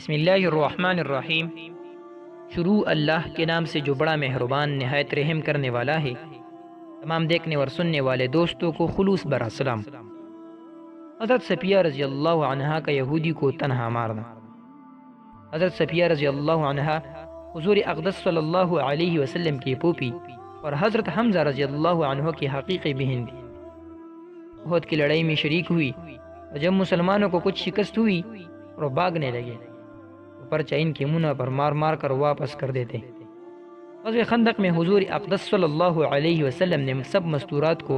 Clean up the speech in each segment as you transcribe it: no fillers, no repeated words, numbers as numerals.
بسم اللہ الرحمن الرحیم۔ شروع اللہ کے نام سے جو بڑا مہربان نہایت رحم کرنے والا ہے۔ تمام دیکھنے اور سننے والے دوستوں کو خلوص برا سلام۔ حضرت صفیہ رضی اللہ عنہا کا یہودی کو تنہا مارنا۔ حضرت صفیہ رضی اللہ عنہا حضور اقدس صلی اللہ علیہ وسلم کی پھوپھی اور حضرت حمزہ رضی اللہ عنہ کی حقیقی بہن تھی۔ احد کی لڑائی میں شریک ہوئی اور جب مسلمانوں کو کچھ شکست ہوئی اور وہ بھاگنے لگے تو پرچہ ان کے منہ پر مار مار کر واپس کر دیتے۔ غزوہ خندق میں حضور اقدس صلی اللہ علیہ وسلم نے سب مستورات کو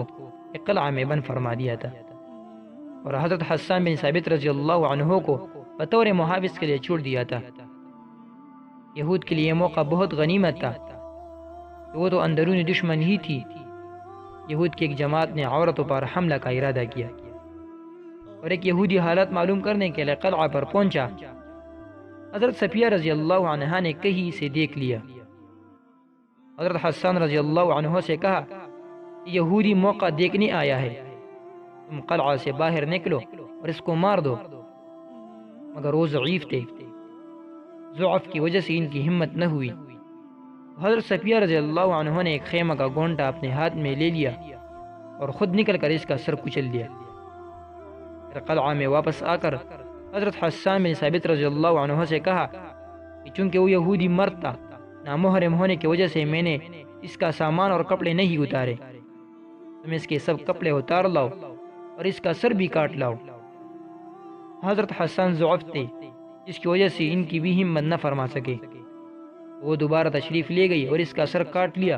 ایک قلعہ میں بند فرما دیا تھا اور حضرت حسان بن ثابت رضی اللہ عنہ کو بطور محافظ کے لیے چھوڑ دیا تھا۔ یہود کے لیے یہ موقع بہت غنیمت تھا کہ وہ تو اندرونی دشمن ہی تھی۔ یہود کی ایک جماعت نے عورتوں پر حملہ کا ارادہ کیا اور ایک یہودی حالت معلوم کرنے کے لیے قلعہ پر پہنچا۔ حضرت صفیہ رضی اللہ عنہ نے کہیں سے دیکھ لیا۔ حضرت حسان رضی اللہ عنہ سے کہا کہ یہودی موقع دیکھنے آیا ہے، تم قلعہ سے باہر نکلو اور اس کو مار دو۔ مگر وہ ضعیف تھے، ضعف کی وجہ سے ان کی ہمت نہ ہوئی۔ حضرت صفیہ رضی اللہ عنہ نے ایک خیمہ کا گونٹا اپنے ہاتھ میں لے لیا اور خود نکل کر اس کا سر کچل دیا۔ پھر قلعہ میں واپس آ کر حضرت حسان بن ثابت رضی اللہ عنہ سے کہا کہ چونکہ وہ یہودی مرد تھا، نامحرم ہونے کی وجہ سے میں نے اس کا سامان اور کپڑے نہیں اتارے، تم اس کے سب کپڑے اتار لاؤ اور اس کا سر بھی کاٹ لاؤ۔ حضرت حسان ضعف تھے جس کی وجہ سے ان کی بھی ہمت نہ فرما سکے۔ وہ دوبارہ تشریف لے گئی اور اس کا سر کاٹ لیا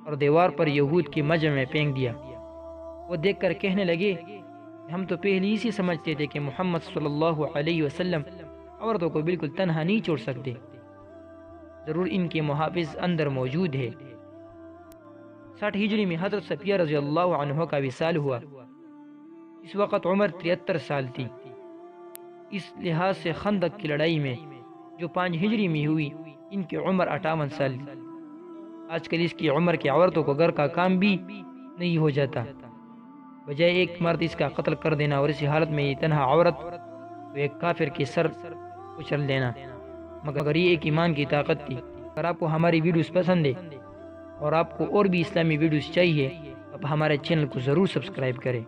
اور دیوار پر یہود کی مجمع میں پھینک دیا۔ وہ دیکھ کر کہنے لگے کہ ہم تو پہلے ہی سے سمجھتے تھے کہ محمد صلی اللہ علیہ وسلم عورتوں کو بالکل تنہا نہیں چھوڑ سکتے، ضرور ان کے محافظ اندر موجود ہے۔ 60 ہجری میں حضرت صفیہ رضی اللہ عنہ کا وصال ہوا۔ اس وقت عمر 73 سال تھی۔ اس لحاظ سے خندق کی لڑائی میں جو 5 ہجری میں ہوئی، ان کی عمر 58 سال تھی۔ آج کل اس کی عمر کی عورتوں کو گھر کا کام بھی نہیں ہو جاتا، بجائے ایک مرد اس کا قتل کر دینا اور اسی حالت میں یہ تنہا عورت تو ایک کافر کے سر کچل دینا۔ مگر یہ ایک ایمان کی طاقت تھی۔ اگر آپ کو ہماری ویڈیوز پسند ہے اور آپ کو اور بھی اسلامی ویڈیوز چاہیے تو آپ ہمارے چینل کو ضرور سبسکرائب کریں۔